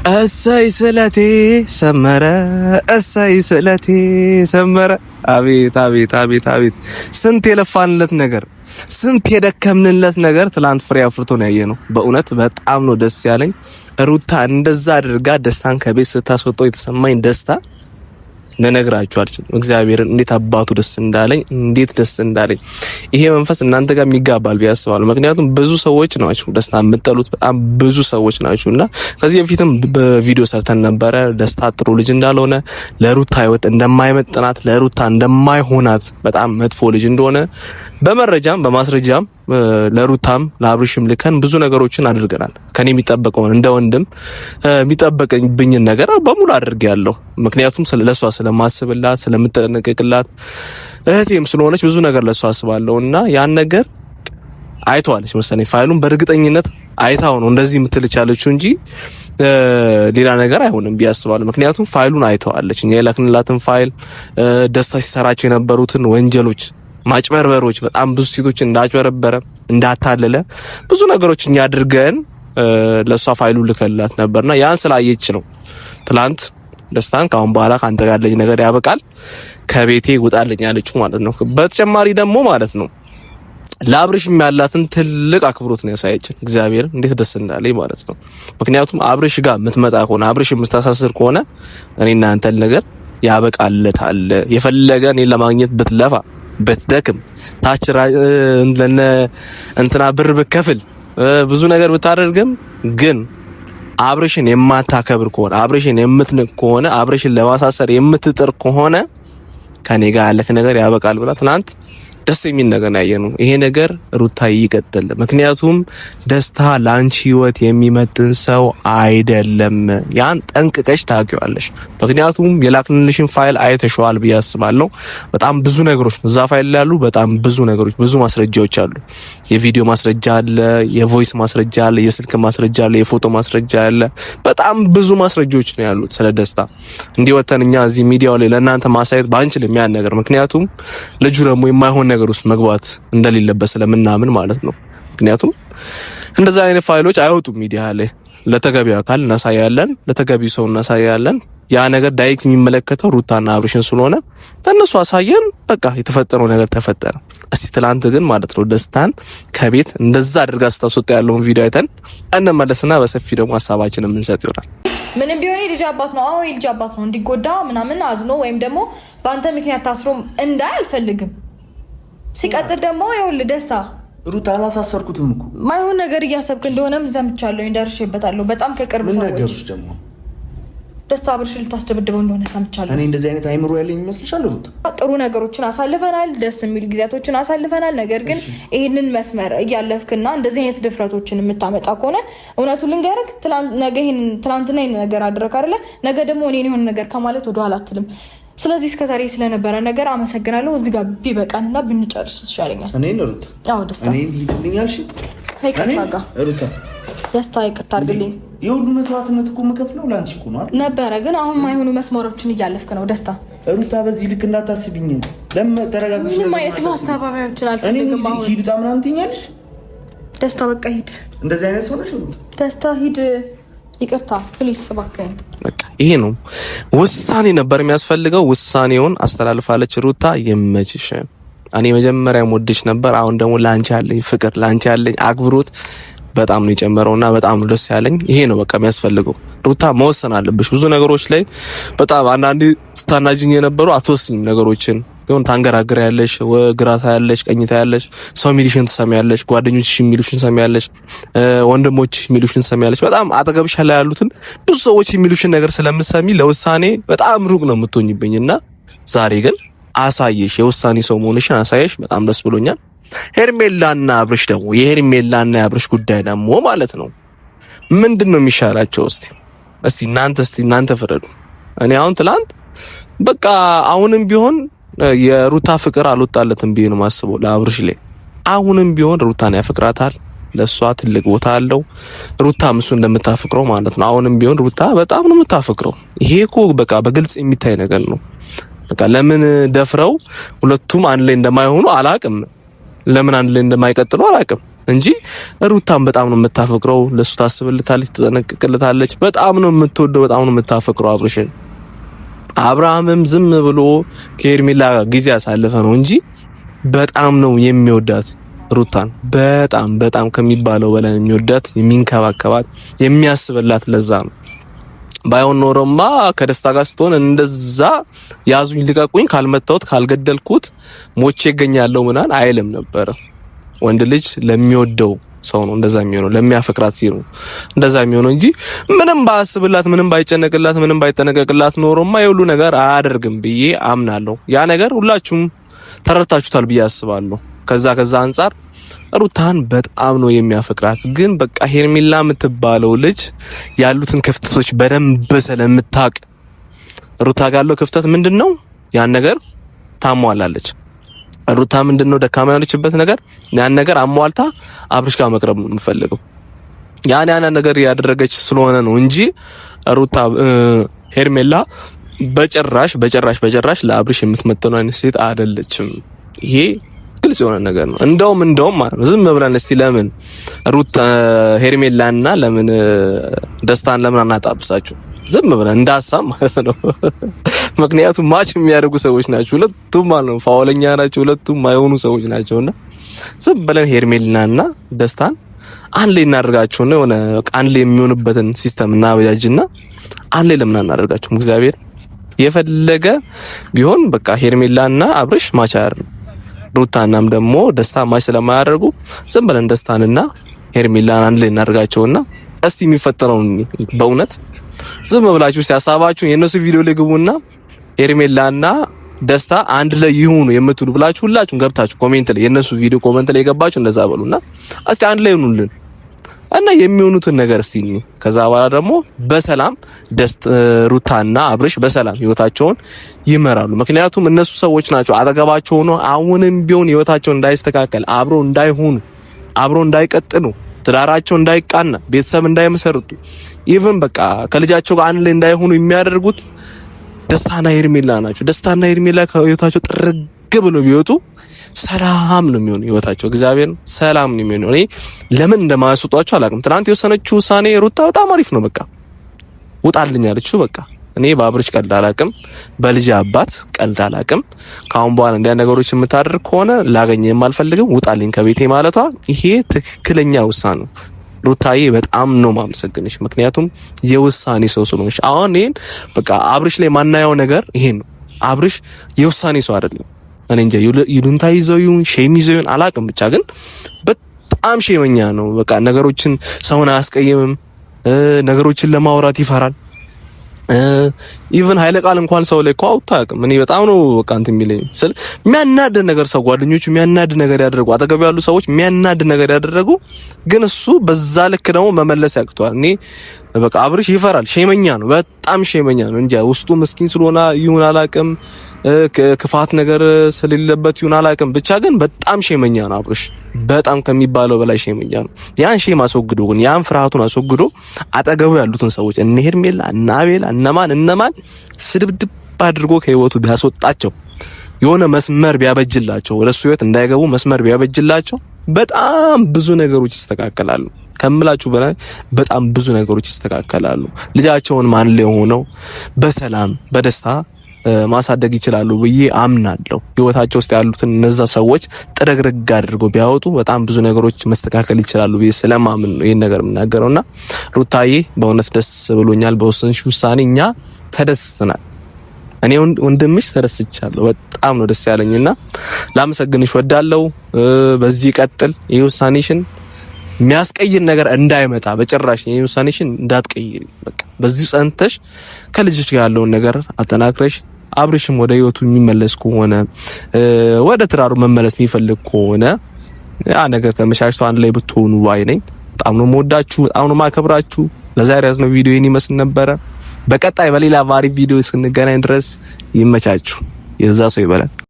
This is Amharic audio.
እሰይ ስለቴ ሰመረ እሰይ ስለቴ ሰመረ። አቤት አቤት አቤት አቤት! ስንት የለፋንለት ነገር ስንት የደከምንለት ነገር ትላንት ፍሬ አፍርቶ ነው ያየነው። በእውነት በጣም ነው ደስ ያለኝ። ሩታ እንደዛ አድርጋ ደስታን ከቤት ስታስወጣው የተሰማኝ ደስታ ለነግራችሁ አልችልም። እግዚአብሔርን እንዴት አባቱ ደስ እንዳለኝ እንዴት ደስ እንዳለኝ። ይሄ መንፈስ እናንተ ጋር የሚጋባል ቢያስባሉ። ምክንያቱም ብዙ ሰዎች ናችሁ ደስታ የምትጠሉት፣ በጣም ብዙ ሰዎች ናችሁና ከዚህ በፊትም በቪዲዮ ሰርተን ነበረ። ደስታ ጥሩ ልጅ እንዳልሆነ፣ ለሩታ ህይወት እንደማይመጥናት፣ ለሩታ እንደማይሆናት፣ በጣም መጥፎ ልጅ እንደሆነ በመረጃም በማስረጃም ለሩታም ለአብርሽም ልከን ብዙ ነገሮችን አድርገናል። ከኔ የሚጠበቀውን እንደ ወንድም የሚጠበቅብኝን ነገር በሙሉ አድርጌያለሁ። ምክንያቱም ስለሷ ስለማስብላት ስለምጠነቀቅላት እህቴም ስለሆነች ብዙ ነገር ለሷ አስባለሁና ያን ነገር አይተዋለች መሰለኝ። ፋይሉን በእርግጠኝነት አይታው ነው እንደዚህ የምትልቻለችው እንጂ ሌላ ነገር አይሆንም ቢያስባለሁ። ምክንያቱም ፋይሉን አይተዋለች። እኛ የላክንላትን ፋይል ደስታ ሲሰራቸው የነበሩትን ወንጀሎች፣ ማጭበርበሮች፣ በጣም ብዙ ሴቶችን እንዳጭበረበረ እንዳታለለ ብዙ ነገሮች እኛ አድርገን ለሷ ፋይሉ ልከላት ነበርና ያን ስላየች ነው ትላንት ደስታን ካሁን በኋላ ካንተ ጋር ያለኝ ነገር ያበቃል ከቤቴ ውጣልኝ ያለችው ማለት ነው። በተጨማሪ ደግሞ ማለት ነው ለአብርሽ ያላትን ትልቅ አክብሮት ነው ያሳየችን። እግዚአብሔር እንዴት ደስ እንዳለኝ ማለት ነው። ምክንያቱም አብርሽ ጋር የምትመጣ ከሆነ አብርሽ የምታሳስር ከሆነ እኔና አንተን ነገር ያበቃለታል። የፈለገ እኔን ለማግኘት ብትለፋ በትደክም ታች ለነ እንትና ብር ብከፍል ብዙ ነገር ብታደርግም ግን አብርሽን የማታከብር ከሆነ አብርሽን የምትንቅ ከሆነ አብርሽን ለማሳሰር የምትጥር ከሆነ ከኔ ጋር ያለክ ነገር ያበቃል ብላ ትናንት ደስ የሚል ነገር ያየነው። ይሄ ነገር ሩታ ይቀጥል። ምክንያቱም ደስታ ላንቺ ህይወት የሚመጥን ሰው አይደለም። ያን ጠንቅቀሽ ታውቂዋለሽ። ምክንያቱም የላክንልሽን ፋይል አይተሽዋል ብዬ አስባለሁ። በጣም ብዙ ነገሮች እዛ ፋይል ላይ ያሉ በጣም ብዙ ነገሮች፣ ብዙ ማስረጃዎች አሉ። የቪዲዮ ማስረጃ አለ፣ የቮይስ ማስረጃ አለ፣ የስልክ ማስረጃ አለ፣ የፎቶ ማስረጃ አለ። በጣም ብዙ ማስረጃዎች ነው ያሉት ስለ ደስታ። እንዲወተን እኛ እዚህ ሚዲያው ላይ ለእናንተ ማሳየት ባንችልም ያን ነገር ምክንያቱም ልጁ ደግሞ የማይሆን ነገር ውስጥ መግባት እንደሌለበት ስለምናምን ማለት ነው። ምክንያቱም እንደዛ አይነት ፋይሎች አይወጡም ሚዲያ ላይ። ለተገቢው አካል እናሳያለን፣ ለተገቢው ሰው እናሳያለን። ያ ነገር ዳይሬክት የሚመለከተው ሩታና አብርሽን ስለሆነ እነሱ አሳየን፣ በቃ የተፈጠረው ነገር ተፈጠረ። እስቲ ትላንት ግን ማለት ነው ደስታን ከቤት እንደዛ አድርጋ ስታስወጣ ያለውን ቪዲዮ አይተን እንመለስና በሰፊ ደግሞ ሀሳባችንን የምንሰጥ ይሆናል። ምንም ቢሆን የልጅ አባት ነው። አዎ የልጅ አባት ነው። እንዲጎዳ ምናምን አዝኖ ወይም ደግሞ በአንተ ምክንያት ታስሮ እንዳይ አልፈልግም። ሲቀጥል ደግሞ ይኸውልህ ደስታ ሩታ አላሳሰርኩትም እኮ ማይሆን ነገር እያሰብክ እንደሆነም ዘምቻለሁ፣ ደርሼበታለሁ። በጣም ከቅርብ ሰዎች ነገሮች ደግሞ ደስታ አብርሽ ልታስደብድበው እንደሆነ ሰምቻለሁ። እኔ እንደዚህ አይነት አይምሮ ያለኝ ይመስልሻል? ሩታ ጥሩ ነገሮችን አሳልፈናል፣ ደስ የሚል ጊዜያቶችን አሳልፈናል። ነገር ግን ይህንን መስመር እያለፍክና እንደዚህ አይነት ድፍረቶችን የምታመጣ ከሆነ እውነቱን ልንገርህ፣ ትናንትና ይህን ነገር አድረክ አይደለ? ነገ ደግሞ እኔን የሆነ ነገር ከማለት ወደኋላ አትልም። ስለዚህ እስከዛሬ ስለነበረ ነገር አመሰግናለሁ። እዚህ ጋር ቢበቃንና ብንጨርስ ይሻለኛል። እኔ ሩታ አዎ ደስታ እኔ ሊድልኛልሽ ከይቅርታ ጋር ሩታ ደስታ ይቅርታ አድርግልኝ። የሁሉ መስዋዕትነት እኮ የምከፍለው ላንቺ እኮ ነው አይደል? ነበረ ግን አሁን ማይሆኑ መስመሮችን እያለፍክ ነው ደስታ። ሩታ በዚህ ልክ እንዳታስቢኝ። ለምን ተረጋግተሽ? ምንም አይነት ማስተባበያዎችን አልፈልግም። አሁን ሂድ ጣ ምናምን ትይኛለሽ። ደስታ በቃ ሂድ። እንደዚህ አይነት ሰው ነሽ ሩታ። ደስታ ሂድ። ይቅርታ ፕሊስ እባክህን። በቃ ይሄ ነው ውሳኔ ነበር የሚያስፈልገው። ውሳኔውን አስተላልፋለች ሩታ። ይመችሽ። እኔ መጀመሪያም ወድሽ ነበር። አሁን ደግሞ ላንቺ ያለኝ ፍቅር ላንቺ ያለኝ አክብሮት በጣም ነው የጨመረውና በጣም ነው ደስ ያለኝ። ይሄ ነው በቃ የሚያስፈልገው። ሩታ መወሰን አለብሽ ብዙ ነገሮች ላይ። በጣም አንዳንዴ ስታናጅኝ የነበሩ አትወስኝም ነገሮችን ግን ታንገራግሪያለሽ፣ ግራታ ያለሽ፣ ቀኝታ ያለሽ፣ ሰው ሚሊሽን ትሰሚያለሽ፣ ጓደኞችሽ ሚሊሽን ትሰሚያለሽ፣ ወንድሞችሽ ሚሊሽን ትሰሚያለሽ። በጣም አጠገብሽ ላይ ያሉትን ብዙ ሰዎች ሚሊሽን ነገር ስለምትሰሚ ለውሳኔ በጣም ሩቅ ነው የምትሆኝብኝና ዛሬ ግን አሳየሽ፣ የውሳኔ ሰው መሆንሽን አሳየሽ። በጣም ደስ ብሎኛል። ሄርሜላና አብርሽ ደግሞ የሄርሜላና የአብርሽ ጉዳይ ደግሞ ማለት ነው ምንድነው የሚሻላቸው? እስቲ እናንተ ፍረዱ። እኔ አሁን ትላንት በቃ አሁንም ቢሆን የሩታ ፍቅር አልወጣለትም ብዬ ነው የማስበው ለአብርሽ ላይ። አሁንም ቢሆን ሩታን ያፈቅራታል፣ ለሷ ትልቅ ቦታ አለው። ሩታም እሱ እንደምታፈቅረው ማለት ነው። አሁንም ቢሆን ሩታ በጣም ነው የምታፈቅረው። ይሄ እኮ በቃ በግልጽ የሚታይ ነገር ነው። በቃ ለምን ደፍረው ሁለቱም አንድ ላይ እንደማይሆኑ አላቅም፣ ለምን አንድ ላይ እንደማይቀጥሉ አላቅም። እንጂ ሩታን በጣም ነው የምታፈቅረው። ለሱ ታስብልታለች፣ ትጠነቅቅለታለች። በጣም ነው የምትወደው፣ በጣም ነው የምታፈቅረው አብርሽን። አብርሃምም ዝም ብሎ ከሄርሜላ ጊዜ ያሳለፈ ነው እንጂ በጣም ነው የሚወዳት ሩታን። በጣም በጣም ከሚባለው በላይ የሚወዳት፣ የሚንከባከባት፣ የሚያስብላት። ለዛ ነው ባይሆን ኖሮማ ከደስታ ጋር ስትሆን እንደዛ ያዙኝ ልቀቁኝ፣ ካልመታሁት ካልገደልኩት ሞቼ ይገኛለሁ ምናምን አይልም ነበር። ወንድ ልጅ ለሚወደው ሰው ነው እንደዛ የሚሆነው፣ ለሚያፈቅራት ሲሉ እንደዛ የሚሆነው እንጂ ምንም ባያስብላት፣ ምንም ባይጨነቅላት፣ ምንም ባይጠነቀቅላት ኖሮማ የሁሉ ነገር አያደርግም ብዬ አምናለሁ። ያ ነገር ሁላችሁም ተረድታችሁታል ብዬ አስባለሁ። ከዛ አንጻር ሩታን በጣም ነው የሚያፈቅራት። ግን በቃ ሄርሜላ የምትባለው ልጅ ያሉትን ክፍተቶች በደንብ ስለምታውቅ ሩታ ጋር ያለው ክፍተት ምንድነው? ያን ነገር ታሟላለች። ሩታ ምንድነው ደካማ የሆነችበት ነገር? ያን ነገር አሟልታ አብርሽ ጋር መቅረብ ነው የምፈልገው። ያን ነገር ያደረገች ስለሆነ ነው እንጂ ሩታ ሄርሜላ በጭራሽ ለአብርሽ የምትመጥነው አይነት ሴት አይደለችም። ይሄ ግልጽ የሆነ ነገር ነው። እንደውም ማለት ነው ዝም ብለን እስቲ ለምን ሩታ ሄርሜላና ለምን ደስታን ለምን አናጣብሳችሁ? ዝም ብለን እንዳሳብ ማለት ነው። ምክንያቱም ማች የሚያደርጉ ሰዎች ናቸው ሁለቱም ማለት ነው። ፋውለኛ ናቸው ሁለቱም፣ ማይሆኑ ሰዎች ናቸውና ዝም ብለን ሄርሜላና ደስታን አንድ ላይ እናደርጋቸውና የሆነ አንድ ላይ የሚሆንበትን ሲስተም እናበጃጅና አንድ ላይ ለምን አናደርጋቸውም? እግዚአብሔር የፈለገ ቢሆን በቃ ሄርሜላና አብርሽ ማች አያደርጉ፣ ሩታናም ደግሞ ደስታ ማች ስለማያደርጉ ዝም ብለን ደስታንና ሄርሜላን አንድ ላይ እናደርጋቸውና እስቲ የሚፈጠረውን በእውነት ዝም ብላችሁ እስቲ ሐሳባችሁን የነሱ ቪዲዮ ላይ ግቡና ሄርሜላና ደስታ አንድ ላይ ይሁኑ የምትሉ ብላችሁ ሁላችሁም ገብታችሁ ኮሜንት ላይ የነሱ ቪዲዮ ኮሜንት ላይ ገባችሁ እንደዛ በሉና እስቲ አንድ ላይ ይሁኑልን እና የሚሆኑትን ነገር እስቲ ከዛ በኋላ ደግሞ በሰላም ሩታና አብርሽ በሰላም ህይወታቸውን ይመራሉ። ምክንያቱም እነሱ ሰዎች ናቸው አጠገባቸው ሆኖ አሁንም ቢሆን ህይወታቸው እንዳይስተካከል፣ አብሮ እንዳይሆኑ፣ አብሮ እንዳይቀጥሉ፣ ትዳራቸው እንዳይቃና፣ ቤተሰብ እንዳይመሰርቱ፣ ኢቭን በቃ ከልጃቸው ጋር አንድ ላይ እንዳይሆኑ የሚያደርጉት ደስታና ሄርሜላ ናቸው። ደስታና ሄርሜላ ከህይወታቸው ጥርግ ብሎ ቢወጡ ሰላም ነው የሚሆነው ህይወታቸው። እግዚአብሔር ሰላም ነው የሚሆነው። እኔ ለምን እንደማያስወጧቸው አላውቅም። ትናንት የወሰነችው ውሳኔ ሩታ በጣም አሪፍ ነው። በቃ ውጣልኝ አለችው። በቃ እኔ በአብርሽ ቀልድ አላውቅም፣ በልጅ አባት ቀልድ አላውቅም። ካሁን በኋላ እንዲያ ነገሮች የምታደርግ ከሆነ ላገኘ የማልፈልግም ውጣልኝ ከቤቴ ማለቷ ይሄ ትክክለኛ ውሳኔ ነው። ሩታዬ በጣም ነው ማመሰግንሽ፣ ምክንያቱም የውሳኔ ሰው ስለሆንሽ። አሁን ይሄን በቃ አብርሽ ላይ ማናየው ነገር ይሄን ነው። አብርሽ የውሳኔ ሰው አይደለም። እኔ እንጃ ይሉንታ ይዘው ይሁን ሼም ይዘው ይሁን አላውቅም፣ ብቻ ግን በጣም ሼመኛ ነው። በቃ ነገሮችን ሰውን አያስቀይምም፣ ነገሮችን ለማውራት ይፈራል። ኢቭን ኃይለ ቃል እንኳን ሰው ላይ እኮ አውጣቅም። እኔ በጣም ነው በቃ እንትን የሚለኝ ስለ የሚያናድ ነገር ሰው ጓደኞቹ የሚያናድ ነገር ያደረጉ አጠገብ ያሉ ሰዎች የሚያናድ ነገር ያደረጉ፣ ግን እሱ በዛ ልክ ደግሞ መመለስ ያቅቷል። እኔ በቃ አብርሽ ይፈራል፣ ሼመኛ ነው፣ በጣም ሼመኛ ነው። እንጃ ውስጡ ምስኪን ስለሆነ ይሁን አላውቅም፣ ክፋት ነገር ስለሌለበት ይሁን አላውቅም፣ ብቻ ግን በጣም ሼመኛ ነው አብርሽ፣ በጣም ከሚባለው በላይ ሼመኛ ነው። ያን ሼም አስወግዶ ግን ያን ፍርሃቱን አስወግዶ አጠገቡ ያሉትን ሰዎች እነ ሄርሜላ እና አቤላ እነማን ስድብድብ አድርጎ ከህይወቱ ቢያስወጣቸው፣ የሆነ መስመር ቢያበጅላቸው፣ ወደሱ ህይወት እንዳይገቡ መስመር ቢያበጅላቸው በጣም ብዙ ነገሮች ይስተካከላሉ። ከምላችሁ በላይ በጣም ብዙ ነገሮች ይስተካከላሉ። ልጃቸውን ማን ላይ ሆነው በሰላም በደስታ ማሳደግ ይችላሉ ብዬ አምናለሁ። ህይወታቸው ውስጥ ያሉትን እነዛ ሰዎች ጥረግረግ አድርገው ቢያወጡ በጣም ብዙ ነገሮች መስተካከል ይችላሉ ብዬ ስለማምን ነው ይሄን ነገር የምናገረውና ሩታዬ በእውነት ደስ ብሎኛል በወሰንሽ ውሳኔ። እኛ ተደስተናል። እኔ ወንድምሽ ተደስቻለሁ። በጣም ነው ደስ ያለኝና ላመሰግንሽ ወዳለው። በዚህ ቀጥል። ይሄ ውሳኔሽን የሚያስቀይር ነገር እንዳይመጣ በጭራሽ ይሄ ውሳኔሽን እንዳትቀይሪ። በቃ በዚህ ጸንተሽ ከልጅሽ ጋር ያለውን ነገር አጠናክረሽ አብርሽም ወደ ህይወቱ የሚመለስ ከሆነ ወደ ትዳሩ መመለስ የሚፈልግ ከሆነ ያ ነገር ተመቻችቶ አንድ ላይ ብትሆኑ ባይ ነኝ። በጣም ነው የምወዳችሁ፣ በጣም ነው የማከብራችሁ። ለዛሬ ያዝነው ቪዲዮ ይሄን ይመስል ነበረ። በቀጣይ በሌላ ቫሪ ቪዲዮ እስክንገናኝ ድረስ ይመቻችሁ። የዛ ሰው ይበላል።